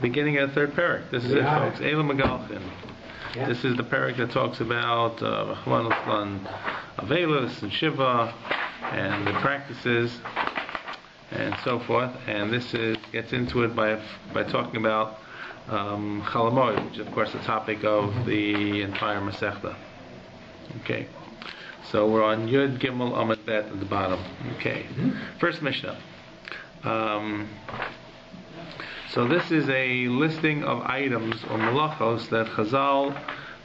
beginning of the third parak. This is it, folks. Eilu Megalchin. Yeah. This is the parak that talks about Avelus and Shiva and the practices and so forth. And this gets into it by talking about Chol Moed, which is of course the topic of the entire Masechta. Okay. So we're on Yud Gimel Amud Bet at the bottom. Okay. First Mishnah. So this is a listing of items or malachos that Chazal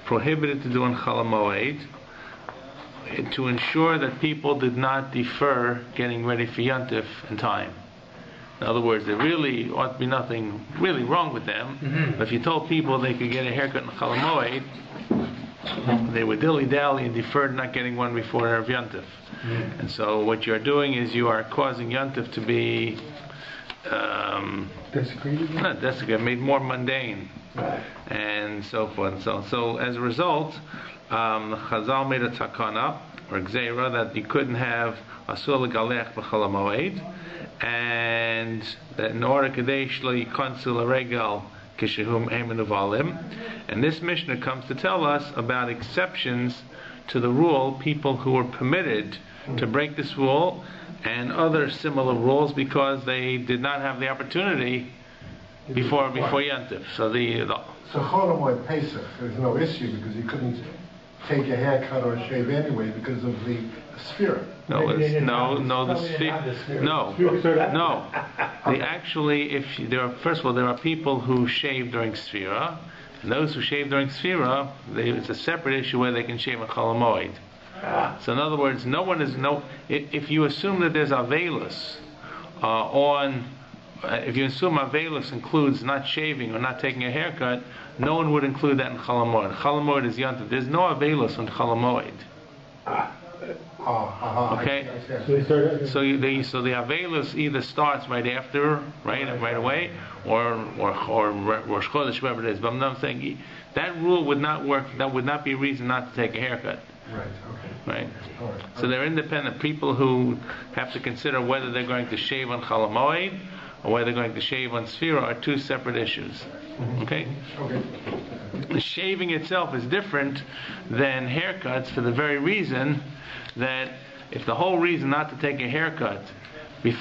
prohibited to do in Chol Moed to ensure that people did not defer getting ready for Yontif in time. In other words, there really ought to be nothing really wrong with them. But if you told people they could get a haircut in Chol Moed, they would dilly-dally and defer not getting one before Erev Yontif. And so what you're doing is you are causing Yontif to be desecrated? Not desecrated, made more mundane, and so forth and so on. So as a result, Chazal made a takana or gzeira that you couldn't have asur legalech b'chol moed, and that in order kadesh lo yikonsu l'regal kishehum emenuvalim. And this Mishnah comes to tell us about exceptions to the rule, people who were permitted to break this rule and other similar rules because they did not have the opportunity before Yontif. So Chol Moed Pesach, there's no issue because you couldn't take a haircut or a shave anyway because of the sphere. No. They actually, first of all, there are people who shave during Sphira, and those who shave during Sphira, it's a separate issue where they can shave on Chol Moed. So in other words, if you assume that there's Avelus if you assume Avelus includes not shaving or not taking a haircut, no one would include that in Chol Moed. Chol Moed is Yontif. There's no Avelus on Chol Moed. Okay? So the Avelus either starts right after, right away, or Rosh Chodesh, whatever it is. But I'm saying that rule would not work. That would not be a reason not to take a haircut. Right. Right. So they're independent. People who have to consider whether they're going to shave on Chol Moed or whether they're going to shave on Sphira are two separate issues. Okay. The shaving itself is different than haircuts for the very reason that if the whole reason not to take a haircut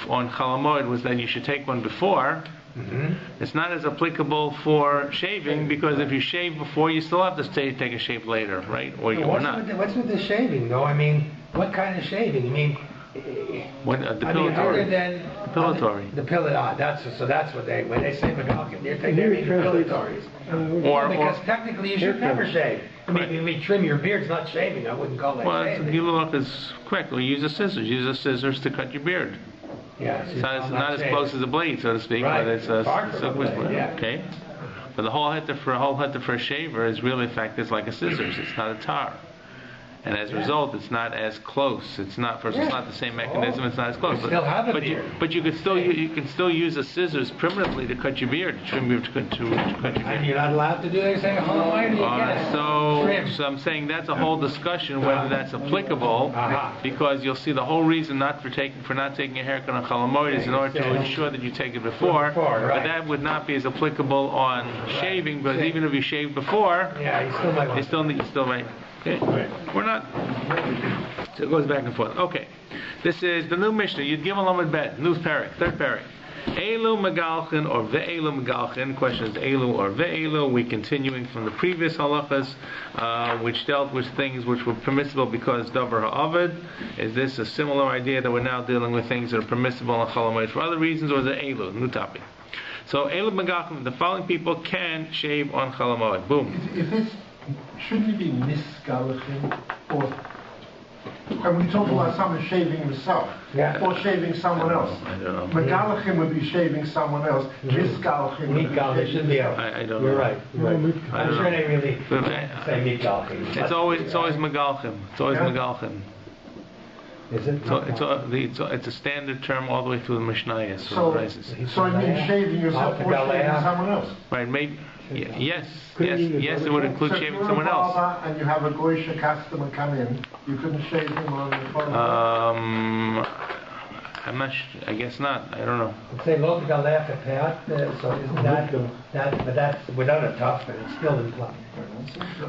on Chol Moed was that you should take one before, it's not as applicable for shaving because if you shave before, you still have to take a shave later, right? Or not. What's with the shaving, though? I mean, what kind of shaving? I mean, depilatory. Depilatory. That's what when they say McGalkin, they mean depilatories. Because technically you should never shave. I mean, trim your beard's not shaving. I wouldn't call that shaving. Well, Gilulach is correct. Well, use scissors. Use the scissors to cut your beard. Yeah, it's not as close as a blade, so to speak, right. But it's a blade. Yeah. Okay. But the whole heter for a shaver is really, in fact, it's like a scissors. It's not a tar. And as a result, it's not as close. It's not it's not the same mechanism. It's not as close. You still have a beard. But you can still use the scissors primitively to cut your beard, to trim your beard. And you're not allowed to do anything. So I'm saying that's a whole discussion whether that's applicable, because you'll see the whole reason for not taking a haircut on Chol Moed is in order to ensure that you take it before. But that would not be as applicable on shaving, because even if you shave before, you still might. Okay, we're not. So it goes back and forth. Okay, this is the new Mishnah. You'd give a Lamed Bet, new parak, third parak. Eilu Megalchin or Ve'elu Megalchin. Question is Eilu or Ve'elu. We continuing from the previous halachas, which dealt with things which were permissible because Davar Ha'avad. Is this a similar idea that we're now dealing with things that are permissible on Chol Moed for other reasons, or is it Eilu, new topic? So Eilu Megalchin, the following people can shave on Chol Moed. Boom. Shouldn't it be misgalachim, or when we talk about someone shaving himself, or shaving someone else? I don't know. Megalachim would be shaving someone else. Misgalachim would be should be. I don't know. You're right. I'm sure they really say mitgalchim. It's always megalchim. It's always megalchim. Is it? It's a standard term all the way through the Mishnayos. So it means shaving yourself or shaving someone else. Right? Maybe. Yes, it would include shaving someone else. And you have a goyish customer come in, you couldn't shave him on the phone. I'm not. I guess not. I don't know. Say lo galef peat. So isn't that? But that's without a tough, but it's still implied.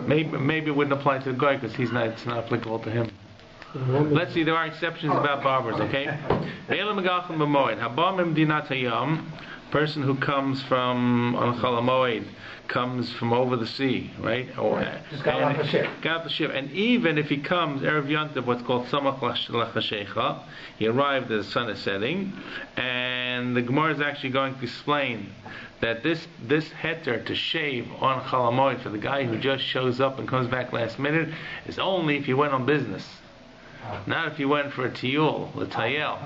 Maybe it wouldn't apply to the guy because he's not. It's not applicable to him. Let's see. There are exceptions about barbers. Okay. Person who comes from on Chol Moed comes from over the sea, right? Just got off the ship. Got off the ship, and even if he comes erev Yontif, what's called Samach Lachashecha, he arrived as the sun is setting, and the Gemara is actually going to explain that this heter to shave on Chol Moed for the guy who just shows up and comes back last minute is only if he went on business. Not if he went for a tiyul, a tayel.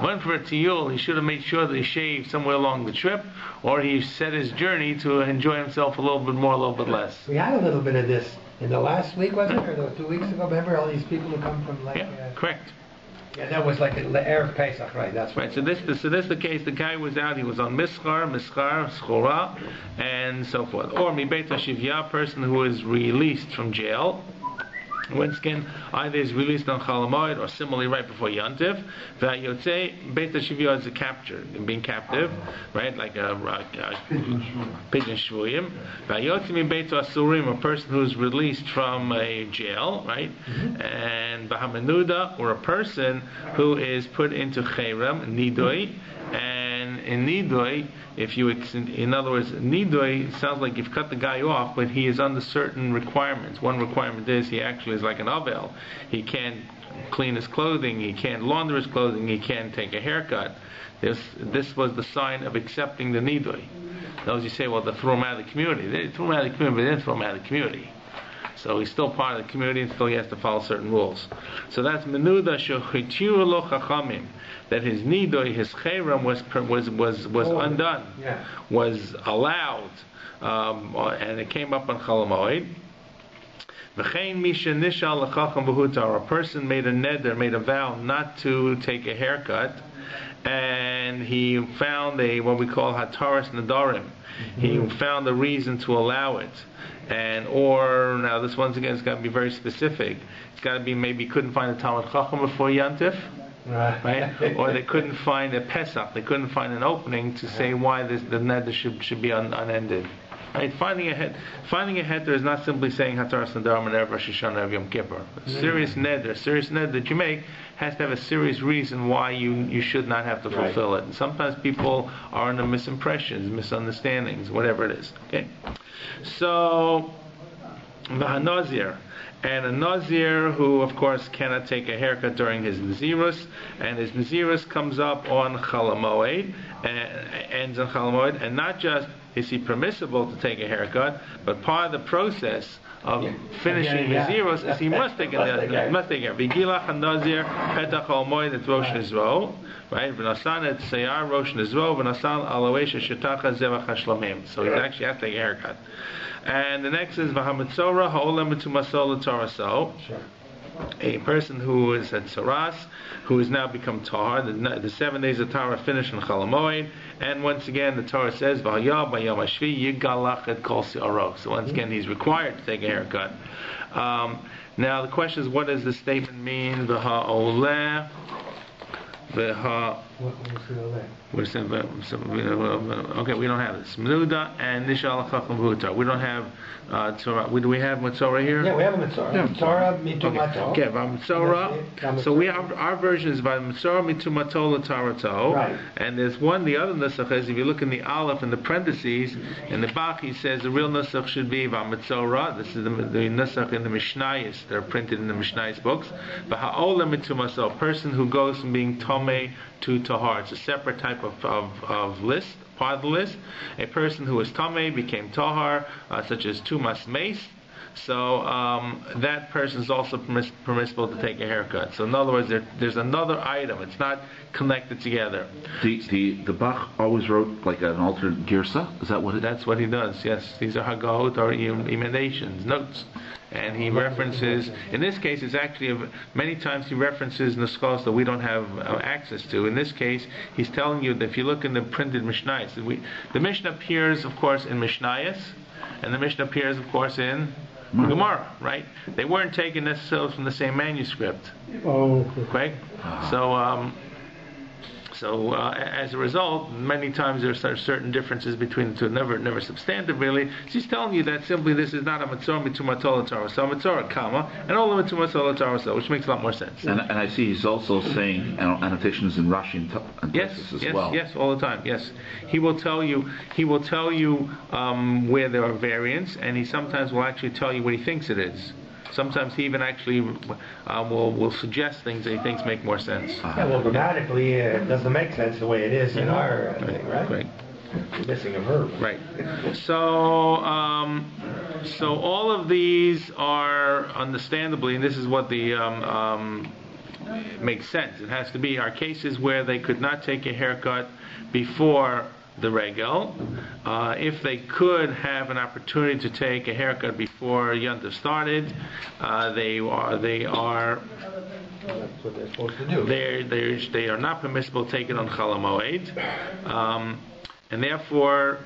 Went for a tiyul, he should have made sure that he shaved somewhere along the trip, or he set his journey to enjoy himself a little bit more, a little bit less. We had a little bit of this in the last week, wasn't it? Or 2 weeks ago? Remember all these people who come from like... Yeah, correct. Yeah, that was like the Erev Pesach, right? That's right. So this is the case. The guy was out. He was on mischar, schora, and so forth. Or mi beit hashivya, person who is released from jail. Once again, either is released on Chol Moed or similarly right before Yontif. V'ayotze Beit HaShivya is a capture, being captive, right, like a pigeon shvuyim. V'ayotze mi Beit HaSurim, a person who is released from a jail, right, and B'hamenuda, or a person who is put into Cherem, Nidoi, and in Nidoi, in other words, Nidoi sounds like you've cut the guy off, but he is under certain requirements. One requirement is he actually is like an avel. He can't clean his clothing, he can't launder his clothing, he can't take a haircut. This was the sign of accepting the Nidoi. Those you say, well, they threw him out of the community. They threw him out of the community, but they didn't throw him out of the community. So he's still part of the community and still he has to follow certain rules. So that's menuda shechitiu lo chachamim, that his nidoi, his cherem was undone, was allowed, and it came up on Chol Moed. V'chein misha nishal lechacham v'hutar, a person made a neder, made a vow not to take a haircut, and he found what we call hataras nadarim. He found a reason to allow it. Now this once again has got to be very specific. It's got to be maybe couldn't find a Talmud Chacham before Yantif, right? Or they couldn't find a Pesach. They couldn't find an opening to say why the neder should be unended. Right? Finding a heter is not simply saying Hataras Nadarim and Erev Rosh Hashanah, Erev Yom Kippur. A serious neder that you make has to have a serious reason why you should not have to fulfill it. And sometimes people are under misimpressions, misunderstandings, whatever it is. Okay, so the Nazir. And a Nazir who, of course, cannot take a haircut during his Nazirus, and his Nazirus comes up on Chol Moed, and ends on Chol Moed, and not just is he permissible to take a haircut, but part of the process of finishing Nazirus is he must take a haircut. V'gilach HaNazir petach Chol Moed et Rosh Nizro, right? V'nasan et Seyar Rosh Nizro, v'nasan aloesh shetacha zevach hashlamim. So he actually has to take a haircut. And the next is V'hamitzora ha'olam b'tumasol l'toraso. A person who is at Saras, who has now become Tahar. The 7 days of Tahar finish in Chol Moed, and once again the Torah says V'hayah b'yom hashvi yigalach et kol si'aro. So once again he's required to take a haircut. Now the question is, what does the statement mean? V'ha'oleh okay, we don't have this. Menuda and Nishal Chacham V'hutar. We don't have Torah. Do we have Matzorah here? Yeah, we have a Matzorah. Torah mitumato. Okay, Matzorah. So we have our version is by Matzorah mitumato l'tarato. Right. And there's one. The other nusach is, if you look in the Aleph in the parentheses in the Bach, he says the real nusach should be Matzorah. This is the nusach in the Mishnayos. They're printed in the Mishnayos books. V'ha'olam mitumaso, a person who goes from being Tomei to Tahar. It's a separate type of list, part of the list. A person who was Tameh became Tahar, such as Tumas Mace. So that person is also permissible to take a haircut. So in other words, there's another item. It's not connected together. The Bach always wrote like an alternate girsa? Is that what it is? That's what he does, yes. These are Hagahot or emanations, notes. And he references, in this case, it's actually, many times he references Nuskos that we don't have access to. In this case, he's telling you that if you look in the printed Mishnayos, the Mishnah appears, of course, in Mishnayos, and the Mishnah appears, of course, in Gemara, right? They weren't taken necessarily from the same manuscript. Oh. Okay? So, So as a result, many times there are certain differences between the two, never substantive really. She's telling you that simply this is not a mitzvah mitumatol Torah, so a mitzvah comma, and all the mitumatol Torah, so which makes a lot more sense. And I see he's also saying annotations in Rashi and Yes, as well. yes, all the time. Yes, he will tell you where there are variants, and he sometimes will actually tell you what he thinks it is. Sometimes he even actually will suggest things that he thinks make more sense. Yeah, well, grammatically, it doesn't make sense the way it is in our thing, right? Right. You're missing a verb. Right. So, so all of these are understandably, and this is what the makes sense. It has to be our cases where they could not take a haircut before the regel. If they could have an opportunity to take a haircut before Yontif started, they are That's what they're supposed to do. they are not permissible to take it on Chol Moed. And therefore,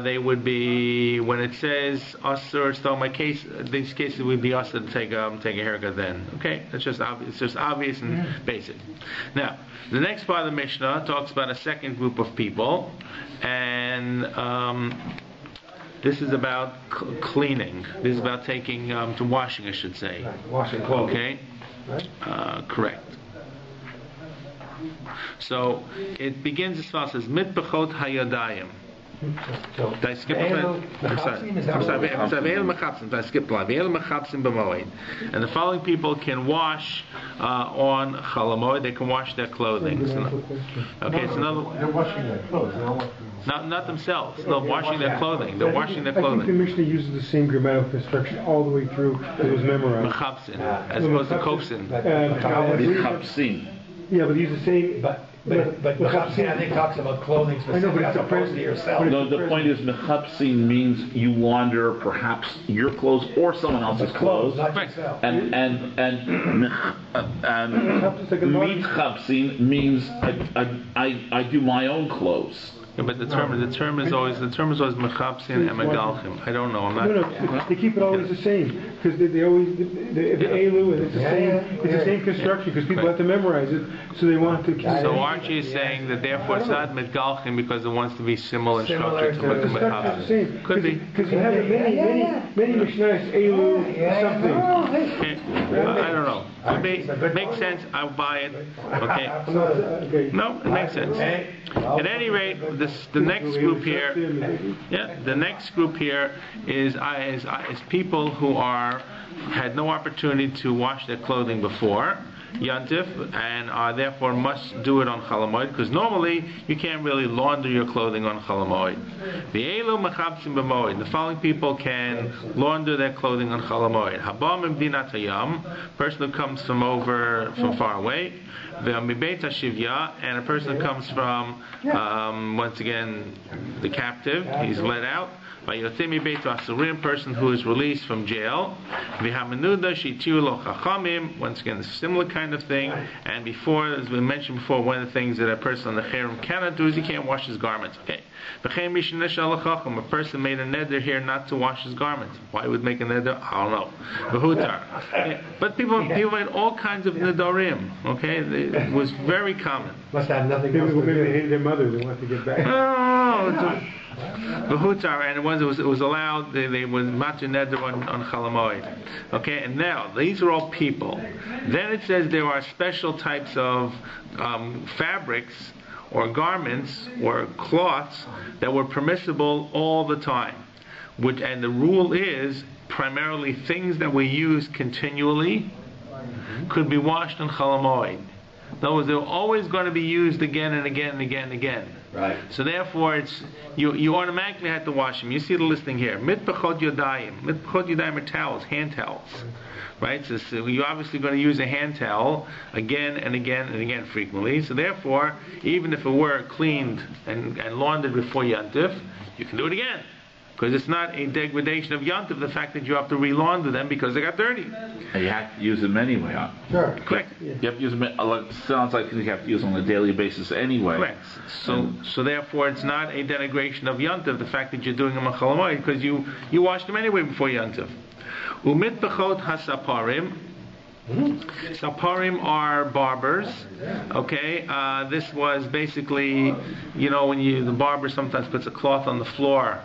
they would be, when it says Asur, so my case, these cases would be Asur to take a haircut then. Okay, it's just obvious and basic. Now, the next part of the Mishnah talks about a second group of people, and this is about cleaning. This is about taking to washing, I should say. Right. Washing clothes. Okay, Right? correct. So it begins as follows: says mitbechot hayadayim. So, Did I skip a Ve'elu line? I'm sorry. mechapsim, is that I'm sorry. what I'm sorry. Ve'elu mechapsim. Did I skip a line? Ve'elu mechapsim b'moed. And the following people can wash on Chol Moed. They can wash their clothing. So, okay, it's another. They're washing their clothes. They're not washing. Not themselves. No, washing their clothing. They're washing their I think the clothing. Mishnah uses the same grammatical construction all the way through as it was memorized. Mechapsim, as opposed to kofsin. Mitchapsin. Yeah, but they use the same. But mechapsim, I think, talks about clothing specifically as opposed to yourself. No, the point is mechapsin means you launder perhaps your clothes or someone else's clothes. Not Right. yourself. And mitchapsin means I do my own clothes. Yeah, but the term is always mechapsin and megalchim. I don't know. I'm not. No, they keep it always the same because they always the elu and it's the same construction because people have to memorize it, so they want to. So Archie is saying that therefore it's not megalchim because it wants to be similar in structure to The structure is the same. Could be. Because you have many mishnahs elu something. I don't know. It makes sense. I'll buy it. Okay. Okay. No, it makes sense. At any rate, the next group here, the next group here is people who had no opportunity to wash their clothing before Yantif and therefore must do it on Chol Moed, because normally you can't really launder your clothing on Chol Moed. Ve'elu mechabsim b'moed. The following people can launder their clothing on Chol Moed. Haba m'mdinat hayam, person who comes from far away. Ve'mibeit hashivya, and a person who comes from once again the captive. He's let out. Vayotemi beit asurim, person who is released from jail. V'hamenuda sheitiu lo chachamim, once again a similar kind of thing. And before, as we mentioned before, one of the things that a person on the cherem cannot do is he can't wash his garments. Okay. V'chein mishin neshal lechacham, a person made a neder here not to wash his garments. Why would make a neder? I don't know. V'hutar. Yeah. But people made all kinds of nedarim. Okay, it was very common. Must have nothing Maybe else to they do. hated their mother. They want to get back. The hutar, and it was allowed. They was matzu neder on Chol Moed. Okay, and now these are all people. Then it says there are special types of fabrics or garments or cloths that were permissible all the time. And the rule is primarily things that we use continually could be washed on Chol Moed. In other words, they're always going to be used again and again and again and again. Right. So therefore, it's you automatically have to wash them. You see the listing here. Mitbechot yodayim. Mitbechot yodayim are towels, hand towels. Right? So you're obviously going to use a hand towel again and again and again frequently. So therefore, even if it were cleaned and laundered before Yantif, you can do it again. Because it's not a degradation of Yantif, the fact that you have to re-launder them because they got dirty. And you have to use them anyway. Sure. Correct. You have to use them. It sounds like you have to use them on a daily basis anyway. Correct. So therefore, it's not a denigration of Yantif, the fact that you're doing them on Chol Moed, because you washed them anyway before Yantif. Umit b'chot hasaparim. Saparim are barbers. Okay, this was basically, when the barber sometimes puts a cloth on the floor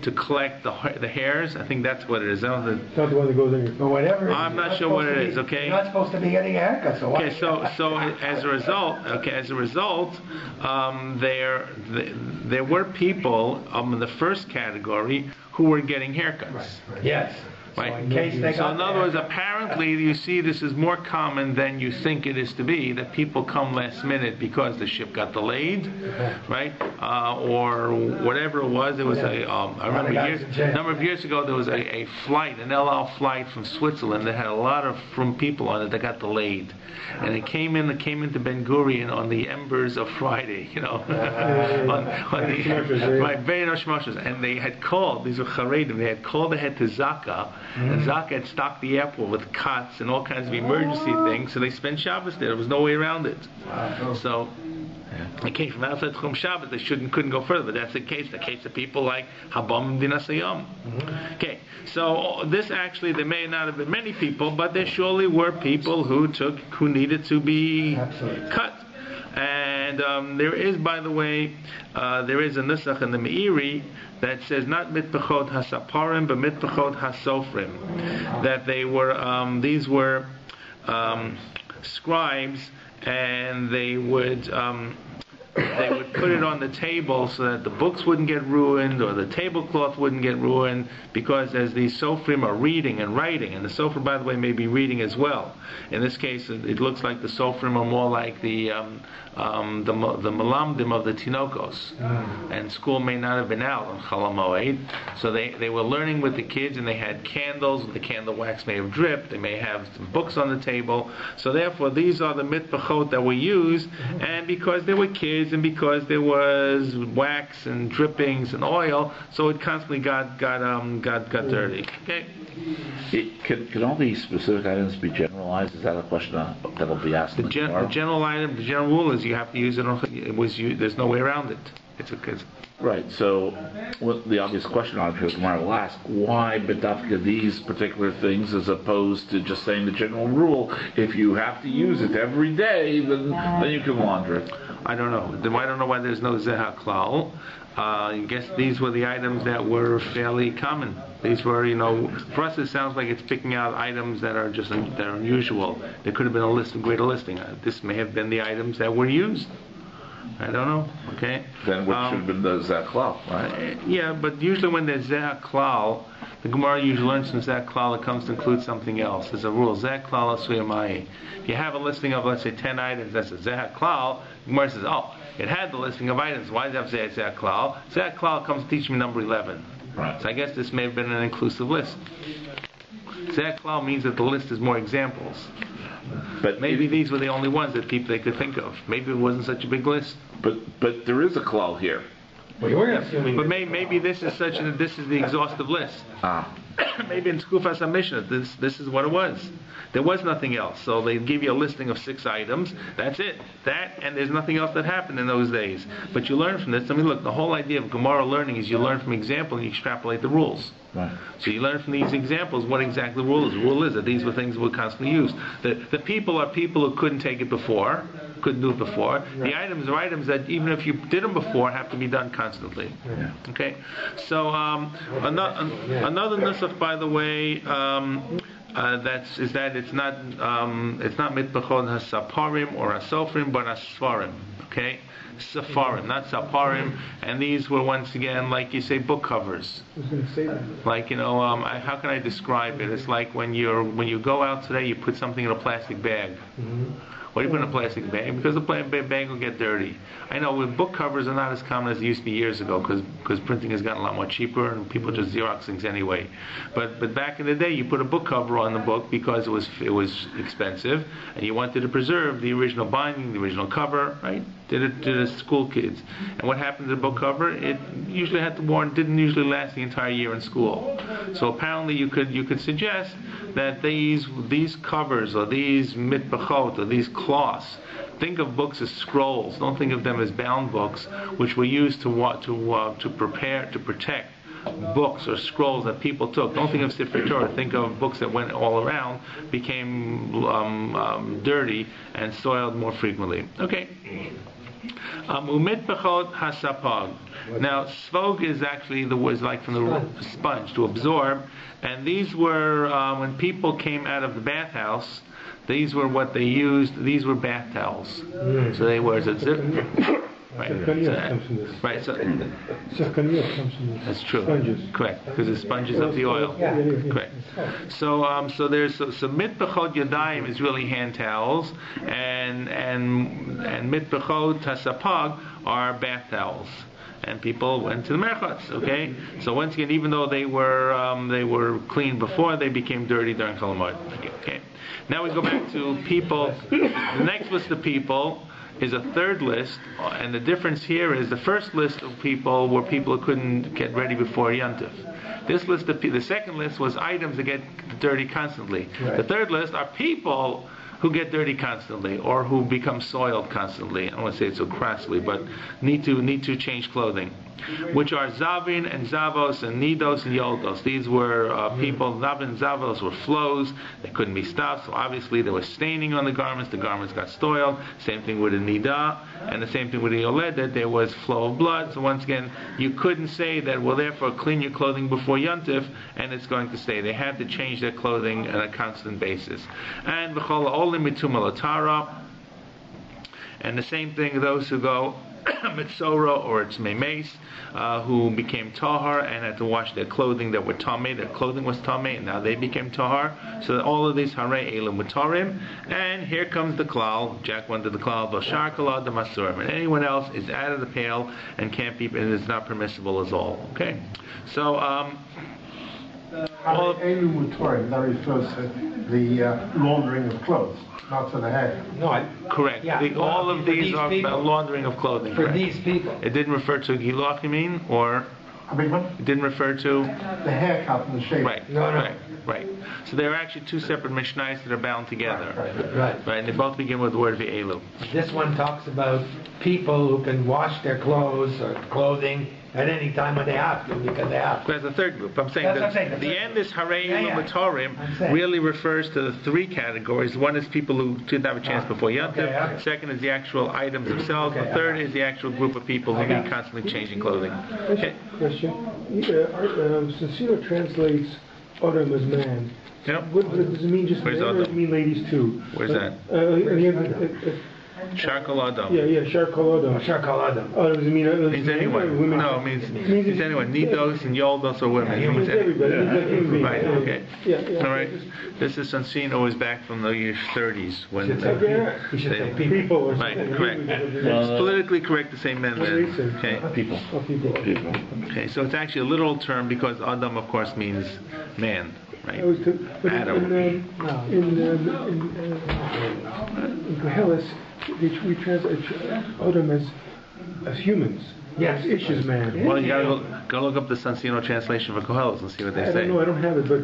to collect the hairs. I think that's what it is. Not the one that goes in your. But whatever. I'm not sure what it is. Okay. You're not supposed to be getting a haircut, so why? Okay, so as a result, there were people in the first category who were getting haircuts. Right. Yes. Right. So in case they So in other words, apparently you see this is more common than you think it is to be, that people come last minute because the ship got delayed, right? Or whatever it was. There was I remember a number of years ago there was a flight, an El Al flight from Switzerland that had a lot of people on it that got delayed. And it came into Ben Gurion on the embers of Friday, on the right, very no shmoshes. And they had called, these were Charedim, they had called ahead to Zaka, and Zaka had stocked the airport with cots and all kinds of emergency things, so they spent Shabbos there. There was no way around it. So it came from outside Chum Shabbos. They couldn't go further, but that's the case of people like Habam Dinasayam. Okay, so this actually, there may not have been many people, but there surely were people who needed to be cut. And there is, by the way, there is a nusach in the Meiri that says not mitpachot hasaparim, but mitpachot hasofrim. That these were scribes, and they would put it on the table so that the books wouldn't get ruined or the tablecloth wouldn't get ruined, because as these sofrim are reading and writing, and the sofrim, by the way, may be reading as well. In this case, it looks like the sofrim are more like the malamdim of the tinokos, and school may not have been out on Chol Moed, so they were learning with the kids, and they had candles. The candle wax may have dripped. They may have some books on the table. So therefore, these are the mitpachot that were used, and because there were kids, and because there was wax and drippings and oil, so it constantly got dirty. Okay. Can all these specific items be generalized? Is that a question that'll be asked? The general rule is you have to use it. There's no way around it. It's right. So, the obvious question on here, Gemara will ask, why bedafka these particular things as opposed to just saying the general rule? If you have to use it every day, then you can launder it. I don't know. I don't know why there's no zeh klal. I guess these were the items that were fairly common. These were, for us it sounds like it's picking out items that are unusual. There could have been a greater listing. This may have been the items that were used. I don't know. Okay. Then what should have been the zeh klal, right? Yeah, but usually when there's zeh klal, the Gemara usually learns from zeh klal it comes to include something else. There's a rule. Zeh klal asuyamai. If you have a listing of, let's say, 10 items, that's a zeh klal. The Gemara says, it had the listing of items. Why does it have to say zeh klal? Zeh klal comes to teach me number 11. Right. So I guess this may have been an inclusive list. Zeh klal means that the list is more examples. But maybe these were the only ones that they could think of. Maybe it wasn't such a big list. But there is a klal here. Well, you're assuming. But maybe this is this is the exhaustive list. Maybe in Skufas HaMishnah, this is what it was. There was nothing else. So they give you a listing of 6 items. That's it. And there's nothing else that happened in those days. But you learn from this. I mean, look, the whole idea of Gemara learning is you learn from example and you extrapolate the rules. Right. So you learn from these examples what exactly the rule is. The rule is that these were things that were constantly used. The people are people who couldn't take it before, couldn't do it before. Right. The items are items that even if you did them before, have to be done constantly. Yeah. Okay. So another nusach, by the way, that it's not mitbachon hasaparim or hasofrim, but hasfarim. Okay. Safarim, not saparim, and these were once again, like you say, book covers. I was going to say that. Like how can I describe it? It's like when you go out today, you put something in a plastic bag. Mm-hmm. Why do you put in a plastic bag? Because the bag will get dirty. I know book covers are not as common as they used to be years ago because printing has gotten a lot more cheaper and people just Xerox things anyway. But back in the day, you put a book cover on the book because it was expensive and you wanted to preserve the original binding, the original cover, right? Did it to the school kids. And what happened to the book cover? It usually didn't usually last the entire year in school. So apparently you could suggest that these covers or these mitbachot or these cloths, think of books as scrolls. Don't think of them as bound books, which were used to protect books or scrolls that people took. Don't think of Sefer Torah. Think of books that went all around, became dirty and soiled more frequently. Okay. Umitbechot hasapag. Now, svog is actually was like from the sponge to absorb, and these were when people came out of the bathhouse. These were what they used. These were bath towels. So they were right. Right. So that's true. Sponges. Correct, because it sponges up the oil. Correct. So mitbechot yadayim is really hand towels, and mitbechot tasapag are bath towels. And people went to the merchats. Okay. So once again, even though they were clean before, they became dirty during Chol Hamoed. Okay. Now we go back to people. The next list of people is a third list, and the difference here is the first list of people were people who couldn't get ready before Yontif. This list, the second list was items that get dirty constantly. Right. The third list are people who get dirty constantly or who become soiled constantly. I don't want to say it so crassly, but need to change clothing, which are Zavin and Zavos and Nidos and Yoldos. These were people. Zavin and Zavos were flows. They couldn't be stopped, so obviously there was staining on the garments. The garments got soiled. Same thing with a Nida, and the same thing with a Yoled, that there was flow of blood. So once again, you couldn't say that, well, therefore clean your clothing before Yontif, and it's going to stay. They had to change their clothing on a constant basis. And V'chol Olim Mitum Alatara, and the same thing, those who go Mitzora or it's Memes, who became Tahar and had to wash their clothing that were Tameh. Their clothing was Tameh, and now they became Tahar. So all of these Hare Elam Mutarim. And here comes the Klal. Jack went to the Klal. Vashar Kalad the Masurim. And anyone else is out of the pale and can't be, and is not permissible as all. Okay. So Hare Elam Mutarim, that refers to the laundering of clothes, not to the hair. No, correct. Yeah, all of these are people, laundering of clothing. For correct. these people. It didn't refer to Gilach, you mean, or I mean, what? it didn't refer to The haircut and the shaving. right. No. Right. So there are actually two separate Mishnayos that are bound together. Right. Right. And they both begin with the word V'elu. This one talks about people who can wash their clothes or clothing at any time when they have to, because they have to. That's the third group. I'm saying That's that what I'm saying, the end is Hare Yeah. Elam Matorim really refers to the three categories. One is people who didn't have a chance before Yom Tov. Okay. Second is the actual items themselves. Okay, The third is the actual group of people who need constantly changing clothing. Okay. Question. Sincere translates Odom as man. Yep. What does it mean just Where's men, or does Odom? it mean ladies too? Where's that? Sharkal Adam. Yeah, Sharkal Odom. Sharkal Adam. Oh, does it mean Means men or anyone. women? No, it means anyone. Nidos and Yoldos are women. It means everybody. Everybody. Right, okay. Yeah. All right. This is Sansino is back from the year 30s when We should say People or right, something. correct. It's politically correct to say men What do then. they say? Okay. People. Oh, people. Okay, so it's actually a literal term because Adam, of course, means man, right? But Adam. in Koheles, we translate Odom as humans. Yes. Issues man. Well, you gotta go look up the Sansino translation for Koheles and see what they I say. don't know, I don't have it, but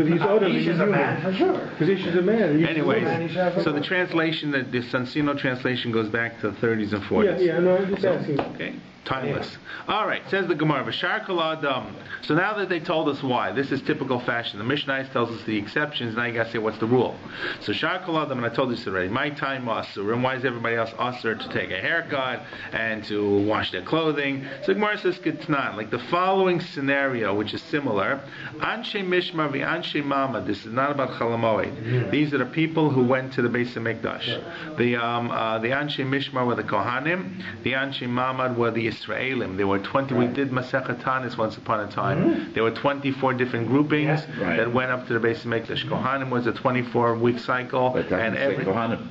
he's Odom, he's Ish is a man, human. for sure. Because Ish is a man. Ish is a Anyways, woman. so the translation, the Sansino translation goes back to the 30s and 40s. Yeah, no, I'm just asking. Okay, timeless. All right, says the Gemara, V'shar kol adam. So now that they told us why, this is typical fashion. The Mishnah tells us the exceptions. Now you got to say what's the rule. So shar kol adam, and I told you this already. My time asur, and why is everybody else asur to take a haircut and to wash their clothing? So Gemara says Ketnan, like the following scenario, which is similar. Anshe mishmar v'anshe mama. This is not about Chol Hamoed. These are the people who went to the Beis Hamikdash. The anshe mishmar were the Kohanim. The anshe mamad were the Israelim. There were 20. We did Masechet Tanis once upon a time. There were 24 different groupings that went up to the Beis Hamikdash. Kohanim was a 24-week cycle, But and every Kohanim.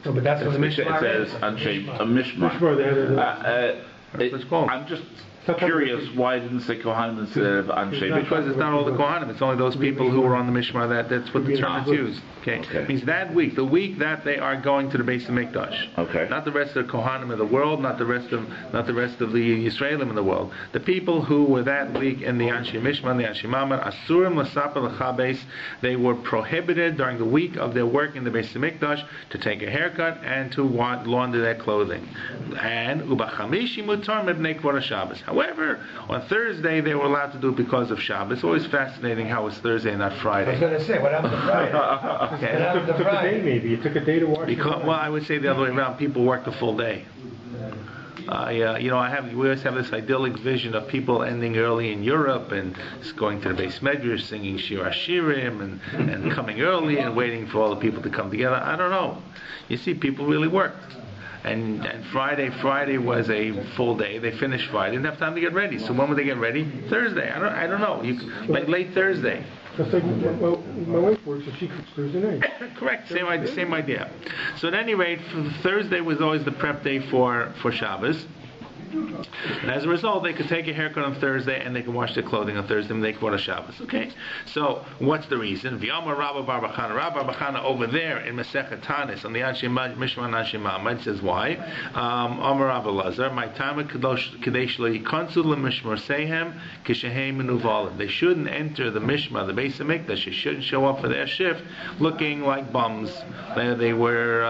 No, but that's what the It Mishmar says is. a mishmar. That's what it's called. I'm just curious why it didn't say Kohanim instead of Anshe. Because it's not all the Kohanim, it's only those people who were on the Mishmar that's what the term is used. Okay. It means that week, the week that they are going to the Beis Hamikdash. Okay. Not the rest of the Kohanim of the world, not the rest of the Yisraelim in the world. The people who were that week in the Anshe Mishmar, the Anshe Mamad, Asurim Lasapa L'Chabes, they were prohibited during the week of their work in the Beis Hamikdash to take a haircut and to launder their clothing. And Ubachamishi Mutar Mibnei Kvod HaShabbos. However, on Thursday they were allowed to do it because of Shabbos. It's always fascinating how it's Thursday and not I was Friday. going to say, what happened to Friday? Okay. It took a day maybe. It took a day to wash it. Well, I would say the other way around. People work the full day. We always have this idyllic vision of people ending early in Europe and going to the Beis Medrash, singing Shir Hashirim, and coming early and waiting for all the people to come together. I don't know. You see, people really worked. And Friday was a full day. They finished Friday, didn't have time to get ready. So when would they get ready? Thursday. I don't know. Like late Thursday. It's like my wife works, so she cooks Thursday night. Correct. Same idea. So at any rate, Thursday was always the prep day for Shabbos. And as a result, they could take a haircut on Thursday and they can wash their clothing on Thursday and they can go to Shabbos. Okay? So, what's the reason? V'yamar Rabbi Bar Bachana. Rabbi Bar Bachana over there in Masechet Tanis on the Anshe Mishman Anshe Mamad says why? Amar Rabbi Lazar, my time kadesh lo yikansu lemishmar sehem kishehem menuvalim. They shouldn't enter the Mishma, the Beis Hamikdash. They shouldn't show up for their shift looking like bums. They were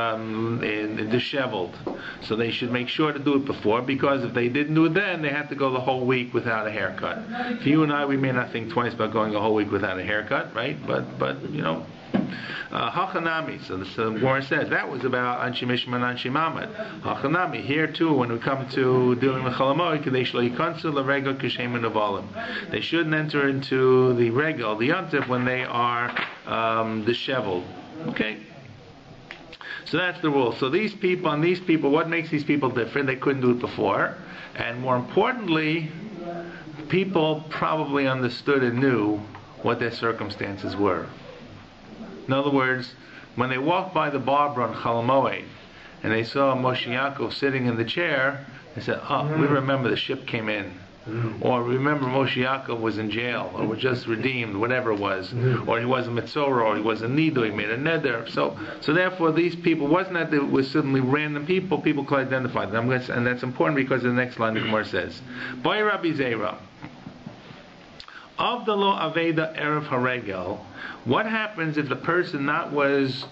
disheveled. So they should make sure to do it before, because if they didn't do it then, they had to go the whole week without a haircut. For you and I, we may not think twice about going a whole week without a haircut, right? But Hachanami. So the Gemara says that was about Anshi Mishman Anshi Mamad. Hachanami. Here too, when we come to dealing with Chalamoy, Kadesh Lo Yikansu LaRegel Kishem Nevalim. They shouldn't enter into the regel, the yontif, when they are disheveled. Okay. So that's the rule. So these people, what makes these people different? They couldn't do it before. And more importantly, people probably understood and knew what their circumstances were. In other words, when they walked by the barber on Chol Moed and they saw Moshe Yaakov sitting in the chair, they said, we remember the ship came in. Or remember Moshe Yaakov was in jail, or was just redeemed, whatever it was, or he was a mitzorah, or he was a nidu, he made a neder. So therefore, these people, wasn't that they were suddenly random people could identify them, and that's important because the next line the Gemara says, "By Rabbi Zera, of the lo aveda erev haregel, what happens if the person was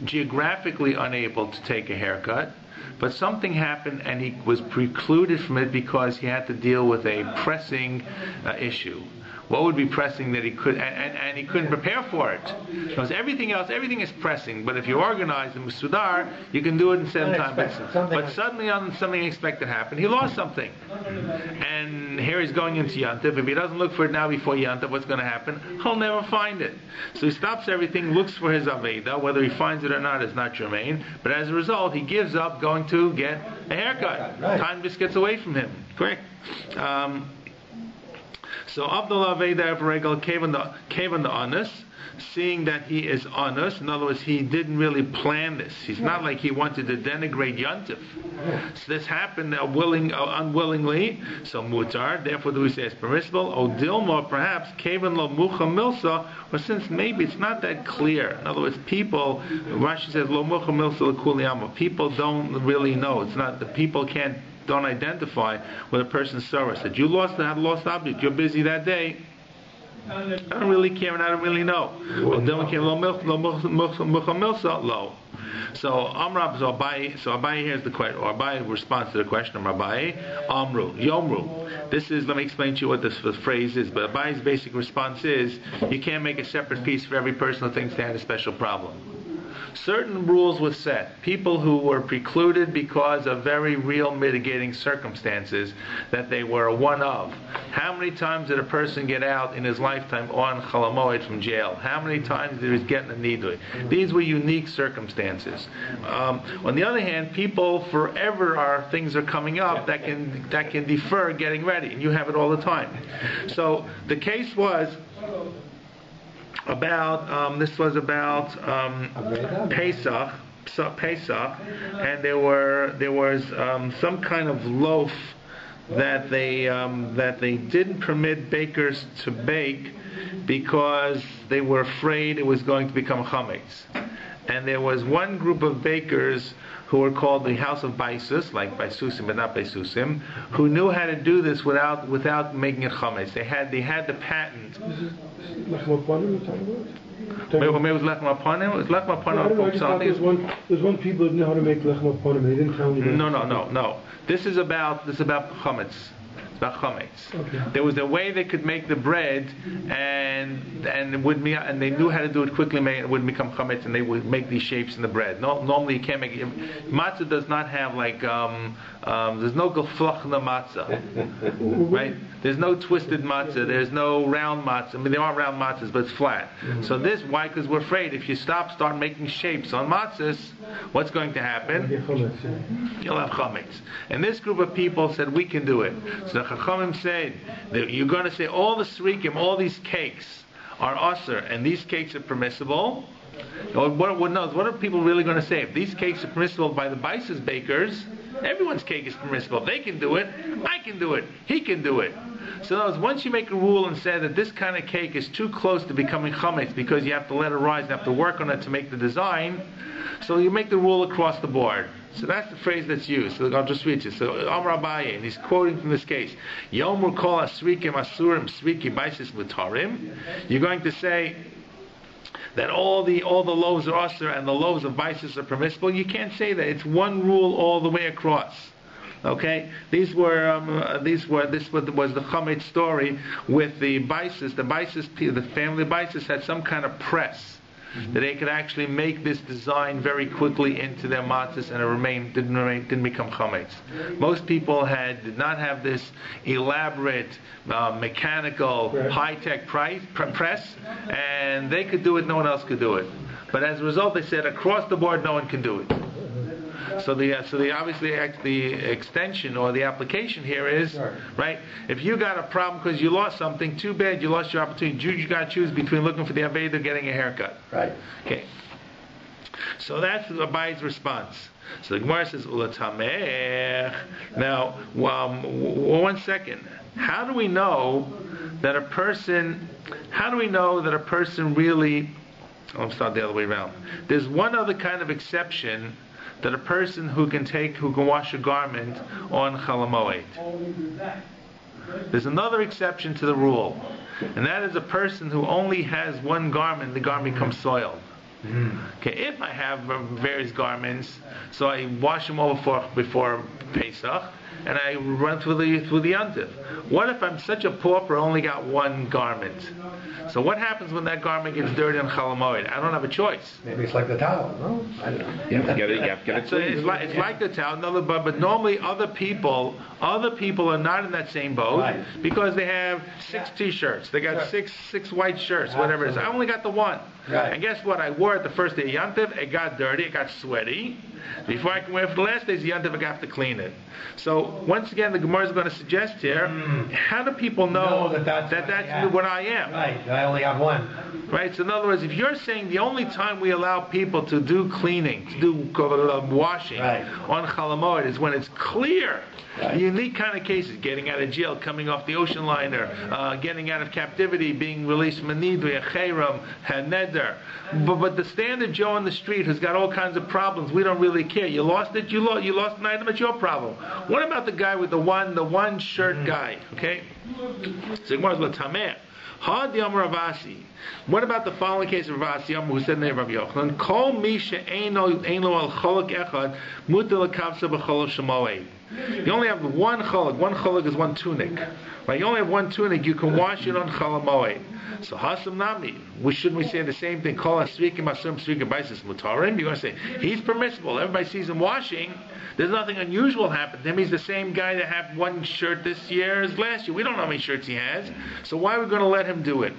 geographically unable to take a haircut, but something happened and he was precluded from it because he had to deal with a pressing issue? What would be pressing that he could, and he couldn't prepare for it? Because everything is pressing, but if you organize and sudar, you can do it in 7 times. But suddenly something unexpected happened. He lost something. And here he's going into Yantav. If he doesn't look for it now before Yantav, what's going to happen? He'll never find it. So he stops everything, looks for his Aveda. Whether he finds it or not is not germane. But as a result, he gives up going to get a haircut. Right. Time just gets away from him. Correct? So Abdullah Veda Regal came on the honest, seeing that he is honest. In other words, he didn't really plan this. He's not like he wanted to denigrate Yontif. So this happened unwillingly. So mutar, therefore do we say it's permissible? O Dilma, perhaps Kavan lo mucha milsa, or since maybe it's not that clear. In other words, people, Rashi says lo mucha milsa l'kuliyama. People don't really know. It's not the people don't identify with a person's sorrow. Said, you had a lost object, you're busy that day, I don't really care and I don't really know. So Abai here's the question, or Abai responds to the question of Rabbi Amru, Yomru. This is, let me explain to you what this phrase is, but Abai's basic response is, you can't make a separate piece for every person who thinks they had a special problem. Certain rules were set. People who were precluded because of very real mitigating circumstances that they were one of. How many times did a person get out in his lifetime on Chol Moed from jail? How many times did he get in the nidui? These were unique circumstances. On the other hand, people forever things are coming up that can defer getting ready, and you have it all the time. So the case was about Pesach, and there was some kind of loaf that they didn't permit bakers to bake because they were afraid it was going to become chametz. And there was one group of bakers who were called the house of Baisus, like Baisusim but not Baisusim, who knew how to do this without making it chametz. They had the patent. This is Lechem Aponim you're talking about? Maybe it was Lechem Aponim. It was Lechem Aponim. I don't know. I just thought there's one people that know how to make Lechem Aponim. They didn't tell me. No. This is about chametz. It's about chametz. Okay. There was a way they could make the bread, and they knew how to do it quickly. It wouldn't become chametz, and they would make these shapes in the bread. Normally, you can't make it. Matzah does not have like there's no geflochtene matzah, right? There's no twisted matzah. There's no round matzah. I mean, there are round matzahs, but it's flat. So why? Because we're afraid if you start making shapes on matzahs, what's going to happen? You'll have chametz. And this group of people said we can do it. So the Chachamim said that you're going to say all the srikim, all these cakes are aser, and these cakes are permissible. What are people really going to say? If these cakes are permissible by the Baisus bakers, everyone's cake is permissible. If they can do it, I can do it, he can do it. So in other words, once you make a rule and say that this kind of cake is too close to becoming chametz because you have to let it rise and have to work on it to make the design, so you make the rule across the board. So that's the phrase that's used. So I'll just read it. So Rabbi, and he's quoting from this case, Yomur kol asrikim asurim sriki baisis mutarim. You're going to say that all the loaves are aser and the loaves of baisis are permissible. You can't say that. It's one rule all the way across. Okay, this was the chametz story with the baisis. The family baisis had some kind of press that they could actually make this design very quickly into their matzahs, and it didn't become chametz. Most people did not have this elaborate mechanical high-tech press, and they could do it. No one else could do it. But as a result, they said across the board, no one can do it. So obviously the extension or the application here is right. If you got a problem because you lost something, too bad, you lost your opportunity. You got to choose between looking for the Aveda or getting a haircut. Right. Okay. So that's the Rabbi's response. So the Gemara says Ulatamech. Now, 1 second. How do we know that a person really? I'll start the other way around. There's one other kind of exception that a person who can wash a garment on Chol Moed. There's another exception to the rule, and that is a person who only has one garment, the garment becomes soiled. Okay, if I have various garments, so I wash them over before Pesach, and I run through the Yantiv. What if I'm such a pauper, I only got one garment? So what happens when that garment gets dirty on Chol Moed? I don't have a choice. Maybe it's like the towel, no? I don't know. You have to get it. So it's like the towel, but normally other people are not in that same boat because they have 6 T-shirts, they got six white shirts, whatever it is. I only got the one. Right. And guess what? I wore it the first day of Yantiv. It got dirty. It got sweaty. Before I can wear it for the last days of Yantiv, I have to clean it. So once again, the Gemara is going to suggest here: how do people know that's what I am? Right. I only have one. Right. So in other words, if you're saying the only time we allow people to do cleaning, to do washing on Chol Moed is when it's clear. Right. Unique kind of cases: getting out of jail, coming off the ocean liner, getting out of captivity, being released from a nidui, a cherem, a neder. But the standard Joe on the street who's got all kinds of problems, we don't really care. You lost it, you lost an item, it's your problem. What about the guy with the one shirt guy? Okay, so what about the following case of Ravasi who said in the name of Rabbi Yochanan? Kol mi she'eino al cholok echad mutal kavsa b'chol shemoed. You only have one cholok. One cholok is one tunic. Right? You only have one tunic. You can wash it on Chol Moed. So hasam nami. Shouldn't we say the same thing? Kol asrikim asurim srikim baisis mutarim. You're going to say he's permissible. Everybody sees him washing. There's nothing unusual happened to him. He's the same guy that had one shirt this year as last year. We don't know how many shirts he has. So why are we going to let him do it?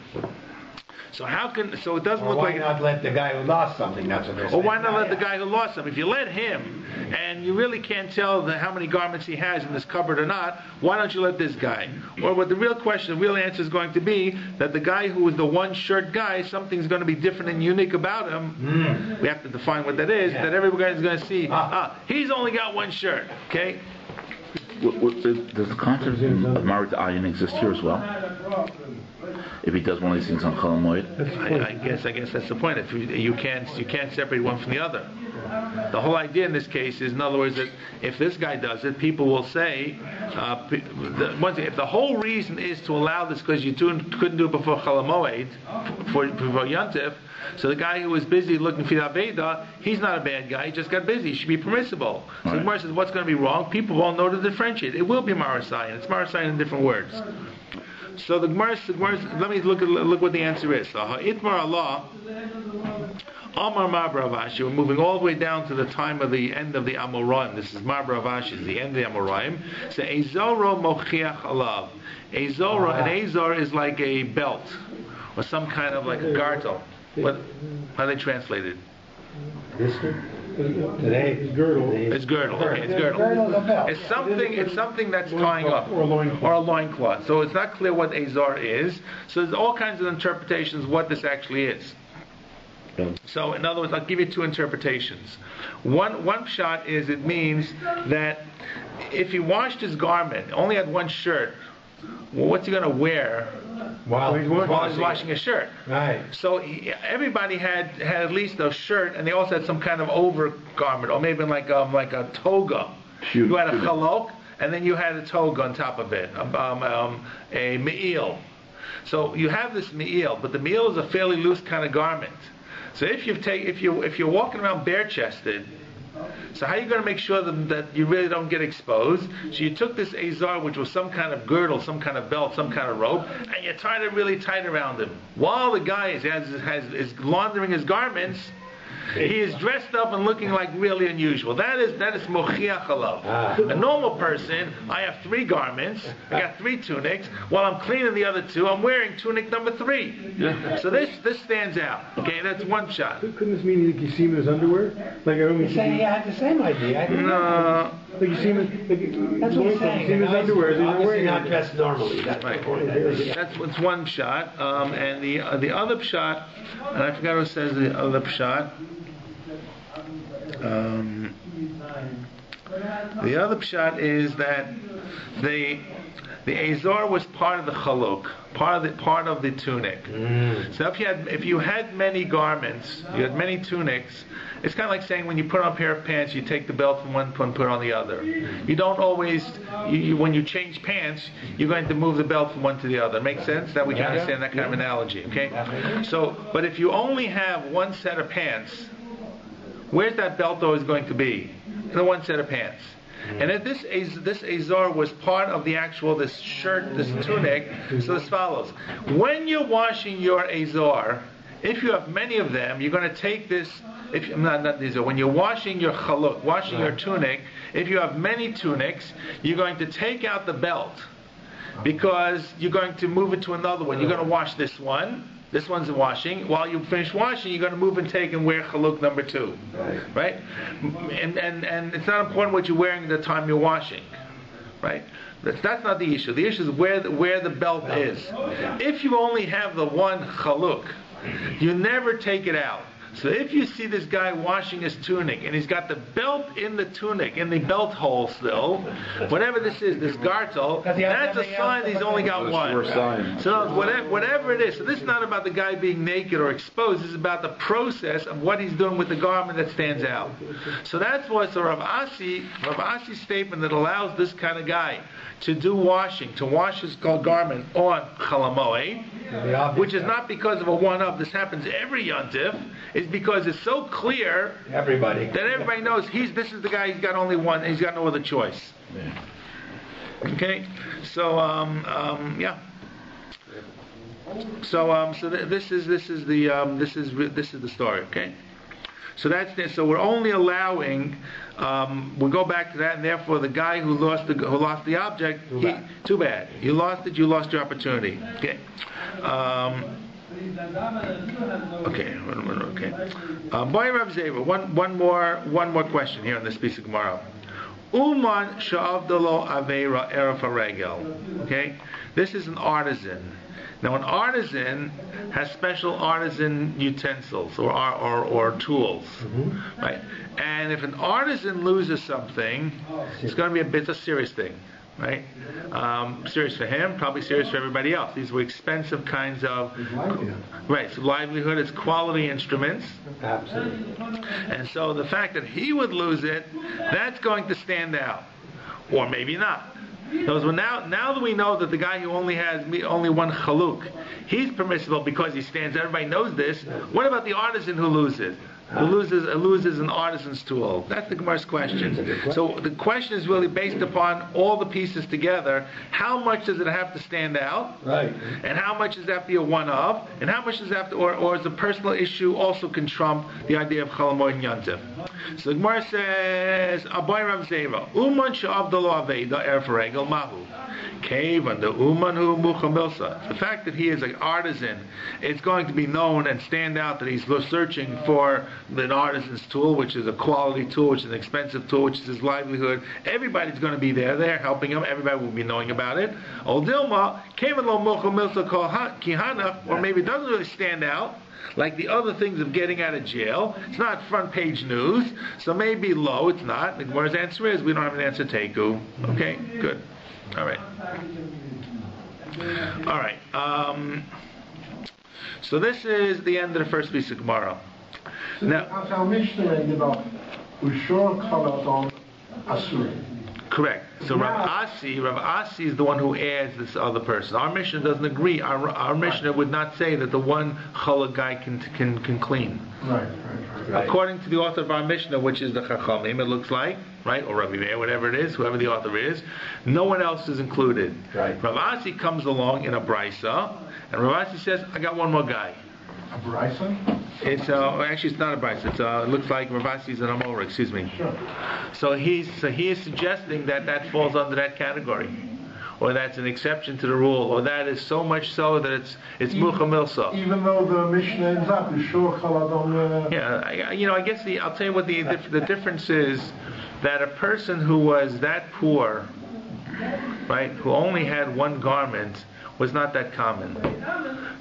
So it doesn't look like. Why not let the guy who lost something? That's what they're saying. Or why not let the guy who lost something? If you let him, and you really can't tell how many garments he has in this cupboard or not, why don't you let this guy? Or what the real answer is going to be that the guy who is the one shirt guy, something's going to be different and unique about him. We have to define what that is. That everybody is going to see. He's only got one shirt. Okay. Does the concept of Marit Ayin exist here as well? If he does one of these things on Chol Moed? I guess that's the point. If you can't separate one from the other. The whole idea in this case is, in other words, that if this guy does it, people will say, once again, if the whole reason is to allow this because you couldn't do it before Chol Moed, before Yontif, so the guy who was busy looking for the Aveda, he's not a bad guy, he just got busy, he should be permissible. So the Gemara says, what's going to be wrong? People won't know to differentiate. It will be Marasayan. It's Marasayan in different words. So the Gemara, let me look what the answer is. So Itmar Allah, Amar Mar Bravashi, we're moving all the way down to the time of the end of the Amoraim. This is Mar Bravashi, the end of the Amoraim. So Ezoro Mochiach Alav. Ezoro, an Azor is like a belt, or some kind of like a gartel. How are they translated? Today it's girdle. It's girdle. Okay, it's girdle. It's something that's tying up, or a loincloth. So it's not clear what Azor is. So there's all kinds of interpretations what this actually is. So in other words, I'll give you two interpretations. One shot is it means that if he washed his garment, only had one shirt, well, what's he going to wear while he's washing his shirt? Right. So everybody had at least a shirt, and they also had some kind of overgarment, or maybe like a toga. You had a chalok, and then you had a toga on top of it, a me'il. So you have this me'il, but the me'il is a fairly loose kind of garment. So if you're walking around bare-chested, so how are you going to make sure that you really don't get exposed? So you took this azar, which was some kind of girdle, some kind of belt, some kind of rope, and you tied it really tight around him. While the guy is laundering his garments, he is dressed up and looking like really unusual. That is mochiach alav. A normal person, I have 3 garments, I got 3 tunics. While I'm cleaning the other 2, I'm wearing tunic number 3. So this stands out. Okay, that's one shot. Couldn't this mean you see him in his underwear? Like I don't mean. He's saying he had the same idea. No. Like you see him. That's what he's saying. You see him in his underwear. He's not Obviously wearing not it. dressed normally. That's Right. the point. That's one shot. And the other shot, and I forgot what it says. The other shot. The other pshat is that the azor was part of the chaluk, part of the tunic. So if you had many garments, you had many tunics. It's kind of like saying when you put on a pair of pants, you take the belt from one and put it on the other. You don't always, when you change pants, you're going to move the belt from one to the other. Make sense? That we can understand that kind of analogy. Okay. So, but if you only have one set of pants, where's that belt always going to be? In the one set of pants. And if this azor was part of the actual, this shirt, this tunic, so as follows. When you're washing your azor, if you have many of them, you're going to take this, when you're washing your chaluk, washing your tunic, if you have many tunics, you're going to take out the belt, because you're going to move it to another one. You're going to wash this one. This one's washing. While you finish washing, you're going to move and take and wear chaluk number 2, right? And it's not important what you're wearing at the time you're washing, right? That's not the issue. The issue is where the belt is. If you only have the one chaluk, you never take it out. So if you see this guy washing his tunic and he's got the belt in the tunic, in the belt hole still, whatever this is, this gartel, that's a sign he's only got one. So whatever it is, so this is not about the guy being naked or exposed, this is about the process of what he's doing with the garment that stands out. So that's what's Rav Asi's statement that allows this kind of guy to do washing, to wash his garment on Chol Moed, which is not because of a one-up. This happens every Yontif. It's because it's so clear that everybody knows this is the guy. He's got only one. He's got no other choice. Okay, so yeah. So this is the story. Okay. So that's this. So we're only allowing. We'll go back to that, and therefore the guy who lost the object, too bad. You lost it. You lost your opportunity. Okay. Okay. Boy Rav Zeva. One more question here on this piece of Gemara. Uman sha'avdalo aveira eref haregel. Okay. This is an artisan. Now, an artisan has special artisan utensils or tools, right? And if an artisan loses something, it's going to be a serious thing. right? Serious for him, probably serious for everybody else. These were expensive kinds of, right? So livelihood is quality instruments. Absolutely. And so the fact that he would lose it, that's going to stand out, or maybe not. Now that we know that the guy who only has only one chaluk, he's permissible because he stands. Everybody knows this. What about the artisan who loses? Who loses an artisan's tool? That's the Gemara's question. So the question is really based upon all the pieces together. How much does it have to stand out? Right. And how much does that have to be a one-of? And how much does that have to, or is the personal issue also can trump the idea of Chol Hamoed and Yantiv? So the Gemara says, Abai Rav Zeva, Uman she'avdalo aveda erferegel mahu. Kevan the Uman hu muchamilsa. The fact that he is an artisan, it's going to be known and stand out that he's searching for an artisan's tool, which is a quality tool, which is an expensive tool, which is his livelihood. Everybody's going to be there helping him. Everybody will be knowing about it. Or maybe it doesn't really stand out like the other things of getting out of jail. It's not front page news, so maybe low. It's not. The Gemara's answer is we don't have an answer. Teiku. Okay, good. All right. So this is the end of the first piece of Gemara. So Now, our Mishnah ended off with short colors on Asuri. correct. So Rav Asi is the one who adds this other person. Our Mishnah doesn't agree. Our Mishnah would not say that the one challah guy can clean. Right. According to the author of our Mishnah, which is the Chachamim, it looks like, right, or Rabbi Meir, whatever it is, whoever the author is, no one else is included. Right. Rav Asi comes along in a brisa, and Rav Asi says, I got one more guy. A brisa? It's actually it's not a brisa. It looks like Rav Asi is an Amora. Excuse me. Sure. So he is suggesting that falls under that category, or that's an exception to the rule, or that is so much so that it's mucha milsa. Even though the Mishnah ends up with short colors on. Yeah, I guess I'll tell you what the difference is, that a person who was that poor, right, who only had one garment, was not that common.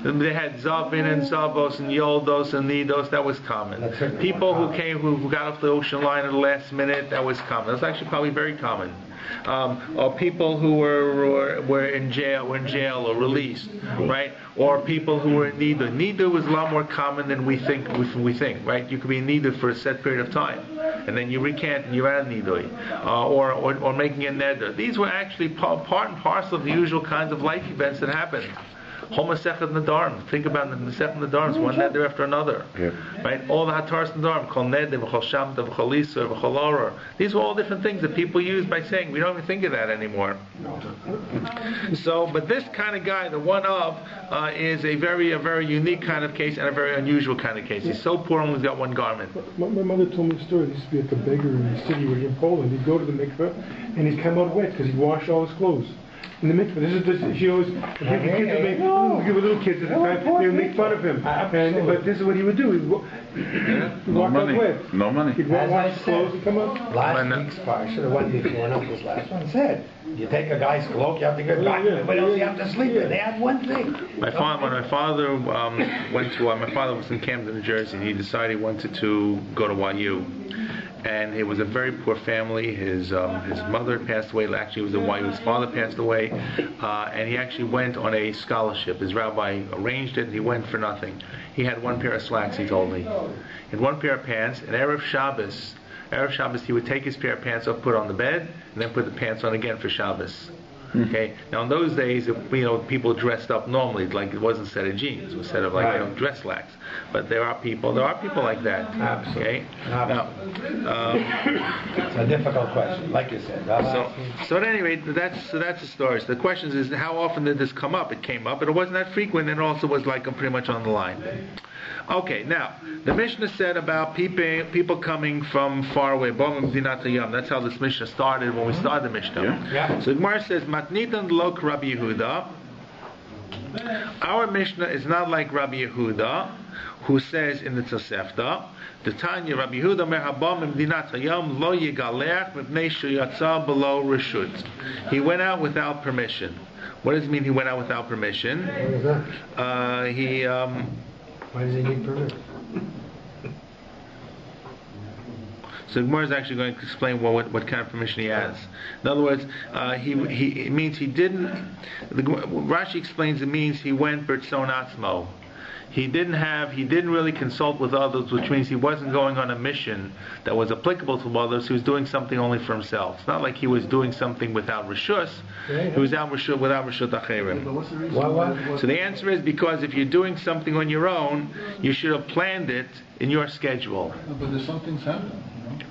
They had Zavin and Zavos and Yoldos and Nidos, that was common. People who got off the ocean line at the last minute, that was common. That's actually probably very common. Or people who were in jail or released, right? Or people who were in Nida. Nida was a lot more common than we think, right? You could be in Nida for a set period of time, and then you recant and you're out of Nidoi. Or making a neder. These were actually part and parcel of the usual kinds of life events that happened. Homosechet Nadarim. Think about the Masechet Nadarim, one neder after another. Yeah. Right? All the Hataras Nadarim, Kol Neder, V'chol Shamta, V'chol Isur, V'chol Oror. These were all different things that people use by saying, we don't even think of that anymore. So, but this kind of guy, the one of, is a very unique kind of case and a very unusual kind of case. He's so poor, only got one garment. My mother told me a story. He used to be like a beggar in the city where in Poland. He'd go to the mikveh and he'd come out wet because he'd washed all his clothes. In the mikveh, she always, little kids at the time, they would make fun of him. But this is what he would do. He'd walk out wet. No money. He'd wash his clothes and come up. Last week's parsha, the one before, not this last one, said, you take a guy's cloak, you have to get back, but else you have to sleep in. They had one thing. When my father went to, my father was in Camden, New Jersey, and he decided he wanted to go to YU. And it was a very poor family. His mother passed away. Actually, it was YU. His father passed away, and he actually went on a scholarship. His rabbi arranged it, and he went for nothing. He had one pair of slacks, he told me. He had one pair of pants, and Erev Shabbos, he would take his pair of pants off, put it on the bed, and then put the pants on again for Shabbos. Okay. Now in those days, people dressed up normally, like it wasn't a set of jeans, it was a set of dress slacks. But there are people like that. Absolutely. Okay. Now, it's a difficult question, like you said. So at any rate, that's the story. So the question is how often did this come up? It came up, but it wasn't that frequent, and it also was like pretty much on the line. Okay, now the Mishnah said about people coming from far away. That's how this Mishnah started when we started the Mishnah. Yeah. So the Gemara says, "Matnitan lok Rabbi Yehuda." Our Mishnah is not like Rabbi Yehuda, who says in the Tosefta, "The Tanya Rabbi Yehuda merhabam imdinat hayam lo yigalech mipnei sheyatza below reshut." He went out without permission. What does it mean? He went out without permission. What is that? Why does he need permission? So the Gemara is actually going to explain what kind of permission he has. In other words, it means he didn't. Rashi explains it means he went b'rtzon atzmo. He didn't really consult with others, which means he wasn't going on a mission that was applicable to others. He was doing something only for himself. It's not like he was doing something without rishus. He was without rishut acherim. So the answer is because if you're doing something on your own, you should have planned it in your schedule. But there's some things happen.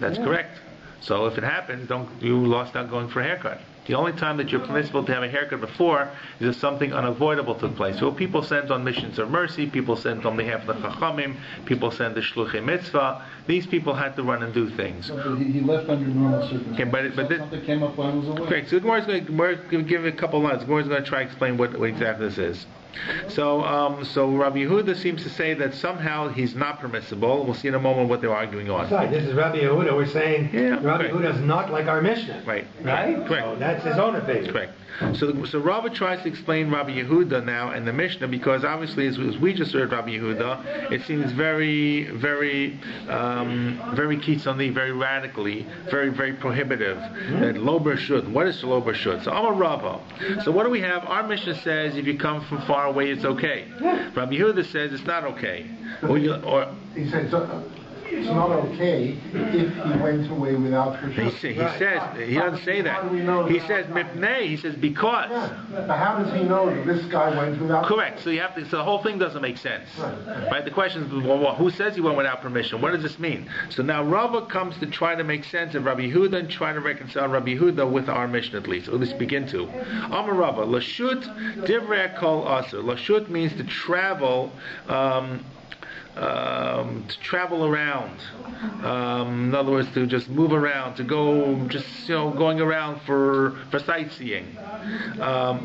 That's correct. So if it happens, you lost out going for a haircut. The only time that you're permissible to have a haircut before is if something unavoidable took place. So people sent on missions of mercy, people sent on behalf of the Chachamim, people sent the Shluchei Mitzvah. These people had to run and do things. So he left under normal circumstances. Okay, but something came up while he was away. Correct. So Gemara is going to give a couple lines. Gemara is going to try to explain what exactly this is. So Rabbi Yehuda seems to say that somehow he's not permissible. We'll see in a moment what they're arguing on. Sorry, this is Rabbi Yehuda. We're saying Rabbi Yehuda is not like our Mishnah. Right. Right? Correct. So that's his own opinion. Correct. So Rabbi tries to explain Rabbi Yehuda now and the Mishnah because obviously as we just heard Rabbi Yehuda, it seems very, very, very kitzoni, very radically, very, very prohibitive. That lo b'rshut. What is lo b'rshut? So Amar Rava. So what do we have? Our Mishnah says if you come from far away, it's okay. Rabbi Yehuda says it's not okay. He said it's not okay if he went away without rishus. He says he doesn't say that. He says mipnei. He says because. Yeah. But how does he know that this guy went without? Correct. So you have to. So the whole thing doesn't make sense, right? The question is, well, who says he went without permission? What does this mean? So now Rava comes to try to make sense of Rabbi Yehuda and try to reconcile Rabbi Yehuda with our Mishnah at least. Or at least begin to. Amar Rava lashut divrei kol aser. Lashut means to travel. To travel around, in other words, to just move around, to go, just going around for sightseeing. Sorry,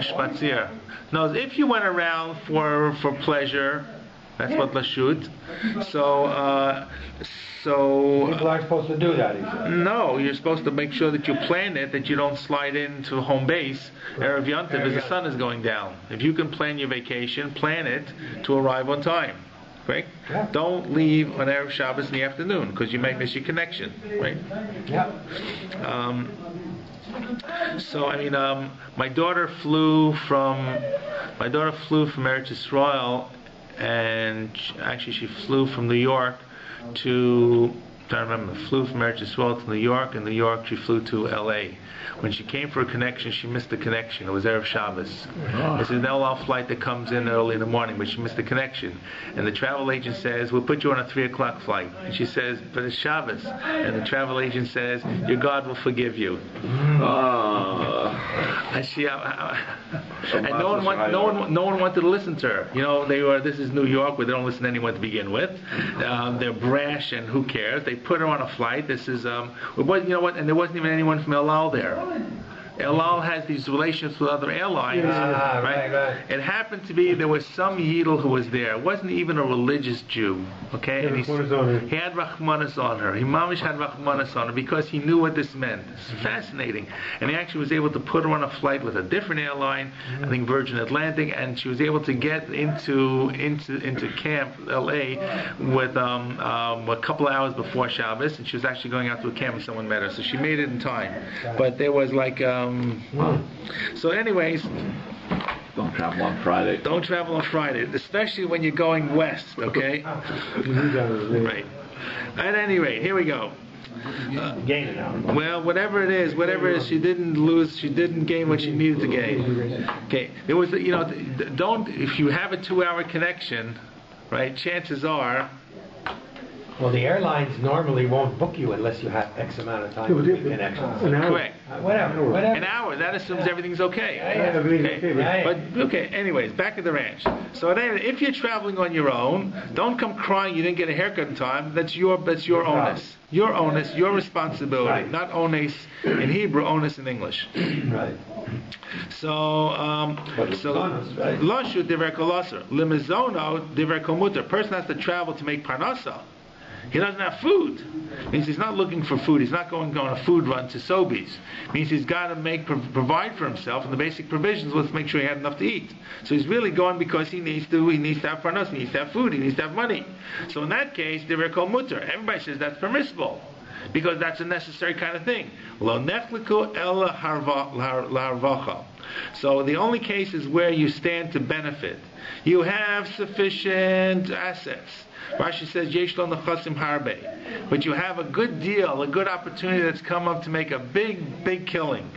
Spazier. No, if you went around for pleasure, that's what lashut. So people aren't supposed to do that, he said. No, you're supposed to make sure that you plan it, that you don't slide into home base Erev Yontiv as the sun is going down. If you can plan your vacation, plan it to arrive on time. Right? Yeah. Don't leave on Erev Shabbos in the afternoon because you might miss your connection. Right? Yeah. So I mean, my daughter flew from Eretz Yisrael, and actually she flew from New York to, I remember, flew from Eretz Yisrael to New York, and New York she flew to L.A. When she came for a connection, she missed the connection. It was Erev Shabbos. It's an El Al flight that comes in early in the morning, but she missed the connection. And the travel agent says, we'll put you on a 3 o'clock flight. And she says, but it's Shabbos. And the travel agent says, your God will forgive you. And she, and no one wanted to listen to her. This is New York, where they don't listen to anyone to begin with. They're brash, and who cares? They put her on a flight. This is, and there wasn't even anyone from El Al there. El Al has these relationships with other airlines, right? It happened to be there was some Yidel who was there. It wasn't even a religious Jew, okay? And he had Rachmanis on her. He mamish had Rachmanis on her because he knew what this meant. It's fascinating. And he actually was able to put her on a flight with a different airline, I think Virgin Atlantic, and she was able to get into camp, L.A., with a couple of hours before Shabbos, and she was actually going out to a camp and someone met her. So she made it in time. But there was like... So anyways, don't travel on Friday. Don't travel on Friday, especially when you're going west, okay? Right. At any rate, here we go. Well, whatever it is, she didn't gain what she needed to gain. Okay, there was, don't, if you have a 2-hour connection, right, chances are, well, the airlines normally won't book you unless you have X amount of time between connections. Correct. Whatever. An hour. That assumes everything's okay. Okay. Anyways, back at the ranch. So if you're traveling on your own, don't come crying you didn't get a haircut in time. That's your onus. Your onus. Your responsibility. Right. Not onus in Hebrew. Onus in English. Right. So Lashu divrei kol aser. Limizono divrei kol muter. Person has to travel to make parnasa. He doesn't have food. Means he's not looking for food. He's not going on a food run to Sobeys. Means he's got to provide for himself, and the basic provisions was to make sure he had enough to eat. So he's really going because he needs to have parnas, he needs to have food, he needs to have money. So in that case, they're called mutter. Everybody says that's permissible, because that's a necessary kind of thing. Lo nechliku ela harvacha. So the only case is where you stand to benefit. You have sufficient assets. Rashi says, Yesh lo nechasim harbe. But you have a good deal, a good opportunity that's come up to make a big killing,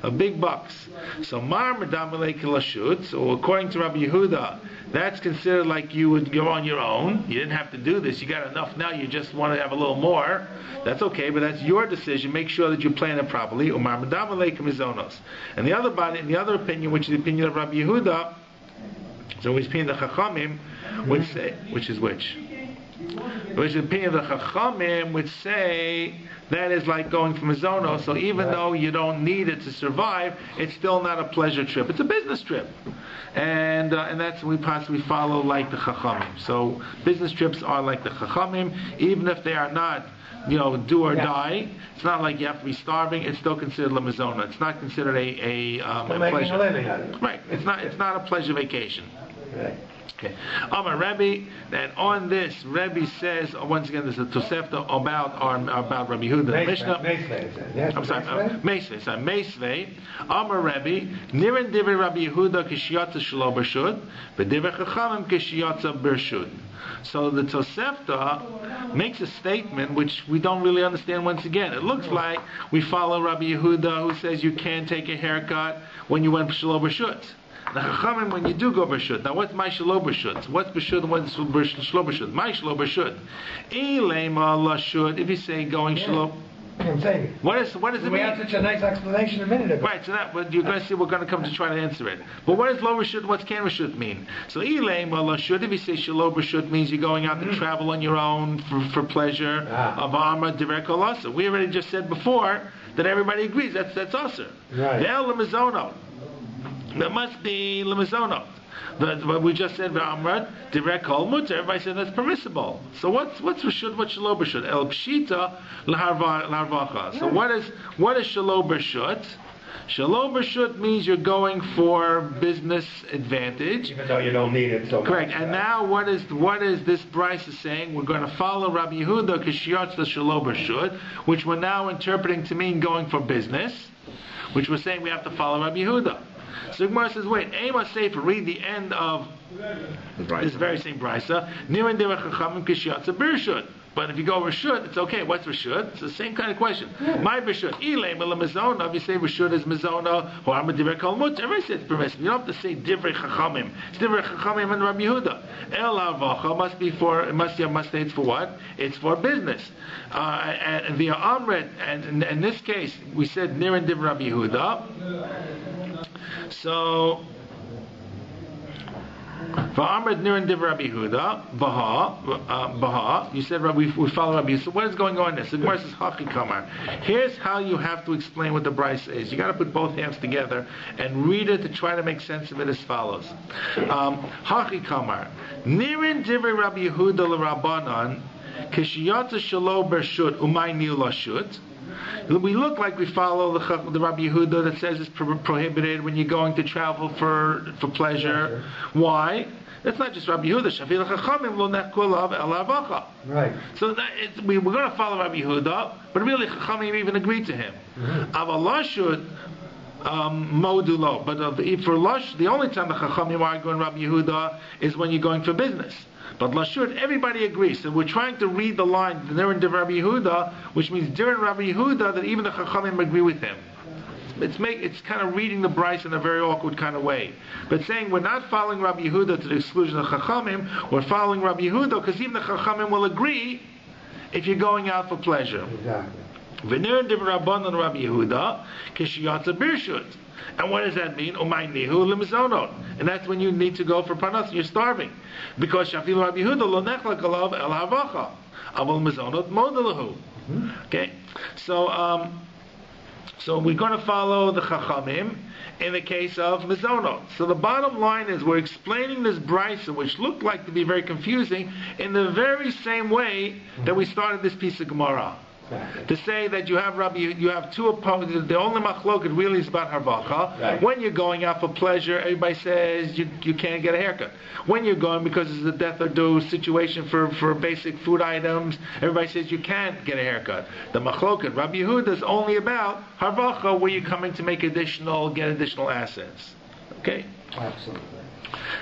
a big bucks. So mar medam lashut. So according to Rabbi Yehuda, that's considered like you would go on your own. You didn't have to do this. You got enough now. You just want to have a little more. That's okay, but that's your decision. Make sure that you plan it properly. Umar medam mizonos. And the other opinion, which is the opinion of Rabbi Yehuda, so his opinion of the Chachamim would say, which is which the opinion of the Chachamim would say that is like going from a zono. So even though you don't need it to survive, it's still not a pleasure trip. It's a business trip, and that's we possibly follow like the Chachamim. So business trips are like the Chachamim, even if they are not, do or die. It's not like you have to be starving. It's still considered lamazona. It's not considered a pleasure. Right. It's not a pleasure vacation. Right. Okay. Amar Rabbi, and on this, Rabbi says once again, there's a Tosefta about Rabbi Yehuda. Mishnah. I'm sorry, Meisvei. Amar Rabbi, Nirin Divrei Rabbi Yehuda kishiyatza shelo b'rshut, v'divrei Chachamim kishiyatza b'rshut. So the Tosefta makes a statement which we don't really understand once again. It looks like we follow Rabbi Yehuda, who says you can take a haircut when you went shelo b'rshut. The Chachamim, when you do go b'rshut, now what's my shelo b'rshut? What's b'rshut and what's shelo b'rshut? My shelo b'rshut. Ilema lashut, if you say going shelo... I'm saying. What does it mean? We had such a nice explanation a minute ago. Right, so but you're going to see we're going to come to try to answer it. But what does lo b'rshut, what's can b'rshut mean? So ilema lashut, if you say shelo b'rshut, means you're going out to travel on your own for pleasure. Avama direk olasa. We already just said before that everybody agrees that's usher. Right. Ve'el lemizono. That must be lemizono. But we just said v'amrat direk kol mutter. Everybody said that's permissible. So what's b'rshut? What's shelo b'rshut? El pshita l'harvacha. So what is shelo b'rshut? Shelo b'rshut means you're going for business advantage, even though you don't need it so much. Correct. And now what is this Bryce is saying? We're going to follow Rabbi Yehuda kishiyatz the shelo b'rshut, which we're now interpreting to mean going for business, which we're saying we have to follow Rabbi Yehuda. So Gemara says, wait, Ema Sefer, read the end of this very same brisa. Nirin derech chachamim kishiyatza b'rshut. But if you go reshut, it's okay. What's reshut? It's the same kind of question. My reshut, ilay milamazona. If you say reshut is mizona, or I'm a divrei kol mutter, everybody says it's permissible. You don't have to say divrei chachamim. It's divrei chachamim and Rabbi Yehuda. El avacha must say it's for what? It's for business. And via amret, and in this case, we said nirin divrei Rabbi Yehuda. So. V'amred nirin div Rabbi Yehuda, Baha. You said we follow Rabbi Yehuda. So what is going on there? So the Gemara says Hachi Kamar. Here's how you have to explain what the Bryce is. You got to put both hands together and read it to try to make sense of it as follows. Hachi Kamar. Nirin div Rabbi Yehuda l'Rabbanan kishiyatza shelo b'rshut umay niu lashut. We look like we follow the Rabbi Yehuda that says it's prohibited when you're going to travel for pleasure. Why? That's not just Rabbi Yehuda. Shafil chachamim lo nechkulav el avacha. Right. So we're going to follow Rabbi Yehuda, but really chachamim even agreed to him. Aval lashut modulo. But for lush, the only time the chachamim are going Rabbi Yehuda is when you're going for business. But lashut, everybody agrees. So we're trying to read the line during Rabbi Yehuda, which means during Rabbi Yehuda that even the Chachamim agree with him. It's kind of reading the Bryce in a very awkward kind of way. But saying we're not following Rabbi Yehuda to the exclusion of Chachamim, we're following Rabbi Yehuda because even the Chachamim will agree if you're going out for pleasure. V'ner div Rabbanan Rabbi Yehuda kishiyatza b'rshut. And what does that mean? And that's when you need to go for panas and you're starving. Because Shafil Rabbi Yehuda lo nechlak alav el havacha. Aval mizonot modelahu. Okay? So, So we're going to follow the Chachamim in the case of Mizonot. So the bottom line is we're explaining this brisa, which looked like to be very confusing, in the very same way that we started this piece of Gemara. To say that you have Rabbi, you have two opposing. The only machloket really is about harvacha. Right. When you're going out for pleasure, everybody says you can't get a haircut. When you're going because it's a death or do situation for basic food items, everybody says you can't get a haircut. The machloket Rabbi Yehuda is only about harvacha, where you're coming to get additional assets. Okay. Absolutely.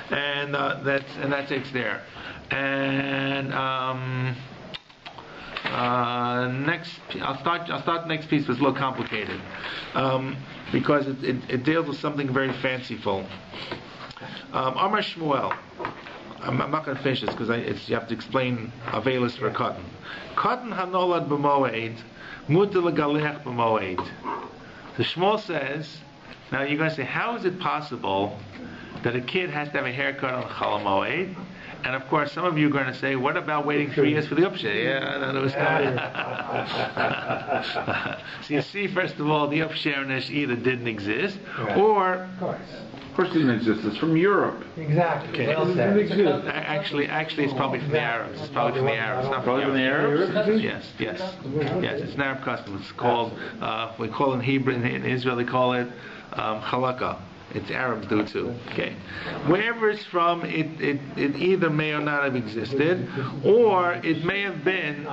And that takes there. And. Next, I'll start next piece. Was a little complicated because it deals with something very fanciful. Amar Shmuel. I'm not going to finish this because you have to explain Avelis for Kattan. Kattan hanolad b'Moed, mutar legalech b'Moed. So Shmuel says, now you're going to say, how is it possible that a kid has to have a haircut on Chol Moed? And of course, some of you are going to say, what about waiting 3 years for the upshare? Yeah, I know it was coming. So you see, first of all, the upshareness either didn't exist, or... Of course. First didn't exist. It's from Europe. Exactly. Okay. Well said. Actually, it's probably from the Arabs. It's probably from the Arabs. Not Probably from the Arabs? Yes. It's an Arab custom. It's called, we call it in Hebrew, in Israel they call it halakha. It's Arabs do too. Okay, wherever it's from, it either may or not have existed, or it may have been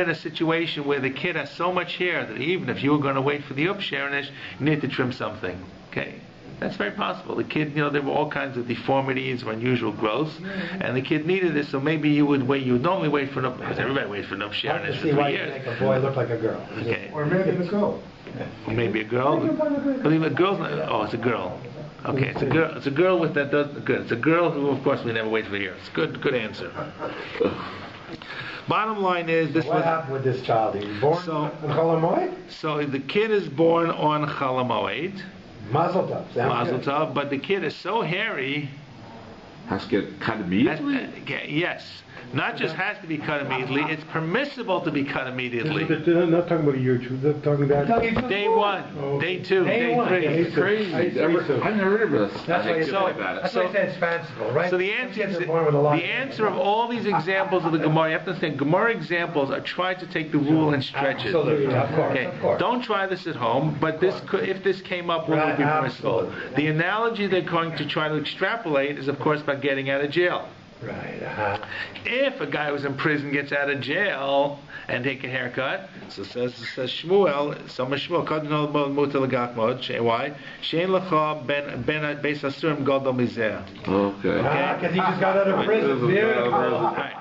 a situation where the kid has so much hair that even if you were going to wait for the upshareness, you need to trim something. Okay, that's very possible. The kid, there were all kinds of deformities or unusual growths, and the kid needed this. So maybe you would normally wait for an because everybody waits for an upshareness for 3 years. Make a boy look like a girl. Okay, Or maybe a girl. or maybe a girl. Believe a girl's not. Oh, it's a girl. Okay, it's a girl. It's a girl with that. Good. It's a girl who, of course, we never wait for years. Good answer. Bottom line is this. What happened with this child? He was born on Chol Moed? So the kid is born on Chol Moed. Mazel tov. Mazel tov. But the kid is so hairy. Has to get cut immediately? Yes. Not just has to be cut immediately, it's permissible to be cut immediately. They're not talking about a year or two, they're talking about... Day 1, day 2, day 3. It's crazy. I've never heard of this. That's why I said it's fanciful, right? So the answer of all these examples of the Gemara, you have to understand, Gemara examples are trying to take the rule and stretch it. Absolutely, of course. Don't try this at home, but if this came up, what would be permissible? The analogy they're going to try to extrapolate is, of course, by getting out of jail. Right. If a guy who's in prison gets out of jail and take a haircut, so says Shmuel, Kattan mutar legach mod. Why? Shein lecha ben beis asurim gadol mizeh. Okay. Because he just got out of prison. Beautiful. Right.